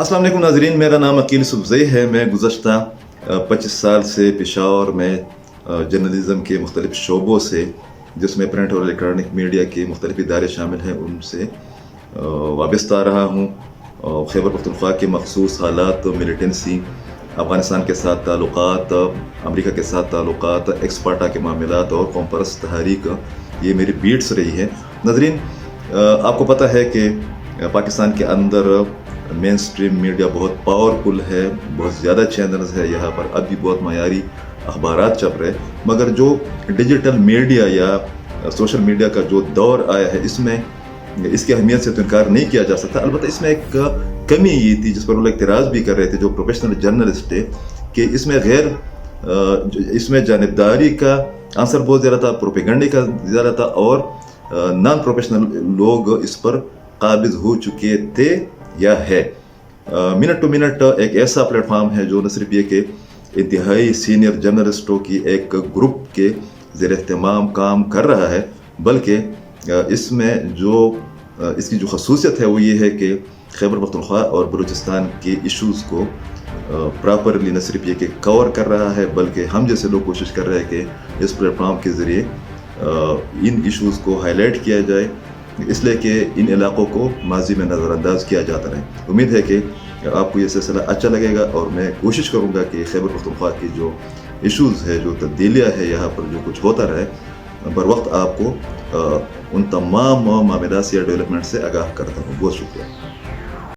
अस्सलाम वालेकुम नाज़रीन, मेरा नाम अकील यूसुफ़ज़ई है। मैं गुज़श्ता 25 साल से पेशावर में जर्नलिज़म के मुख्तलिफ़ शोबों से, जिसमें प्रिंट और इलेक्ट्रॉनिक मीडिया के मुख्तलिफ़ इदारे शामिल हैं, उनसे वाबस्ता रहा हूँ। खैबर पख्तूनख्वा के मखसूस हालात, मिलिटेंसी, अफ़गानिस्तान के साथ ताल्लुक़ात, अमरीका के साथ ताल्लुक़ात, एक्सपार्टा के मामलात और कौम परस्त तहरीक, ये मेरी बीट्स रही है। नाज़रीन, आपको पता है कि पाकिस्तान के अंदर मेन स्ट्रीम मीडिया बहुत पावरफुल है, बहुत ज़्यादा चैनल्स है, यहाँ पर अब भी बहुत मयारी अखबारात छप रहे, मगर जो डिजिटल मीडिया या सोशल मीडिया का जो दौर आया है, इसमें इसकी अहमियत से तो इनकार नहीं किया जा सकता। अलबत्ता इसमें एक कमी ये थी जिस पर वो लोग इतराज़ भी कर रहे थे, जो प्रोफेशनल जर्नलिस्ट थे, कि इसमें जानिबदारी का आंसर बहुत ज़्यादा था, प्रोपेगंडे का ज़्यादा था, और नॉन प्रोफेशनल लोग इस पर काबिज हो चुके थे या है। मिनट टू मिनट एक ऐसा प्लेटफार्म है जो न सिर्फ ये कि इंतहाई सीनियर जर्नलिस्टों की एक ग्रुप के ज़ेर एहतमाम काम कर रहा है, बल्कि इसमें इसकी जो खसूसियत है वो ये है कि खैबर पख्तूनख्वा और बलूचिस्तान के इश्यूज़ को प्रॉपरली न सिर्फ ये कि कवर कर रहा है, बल्कि हम जैसे लोग कोशिश कर रहे हैं कि इस प्लेटफार्म के ज़रिए इन इश्यूज़ को हाईलाइट किया जाए, इसलिए कि इन इलाक़ों को माजी में नज़रअंदाज किया जाता रहे। उम्मीद है कि आपको ये सिलसिला अच्छा लगेगा, और मैं कोशिश करूँगा कि खैबर पख्तूनख्वा की जो इश्यूज़ है, जो तब्दीलियाँ है, यहाँ पर जो कुछ होता रहे, बर वक्त आपको उन तमाम मामलात या डेवलपमेंट से आगाह करता हूँ। बहुत शुक्रिया।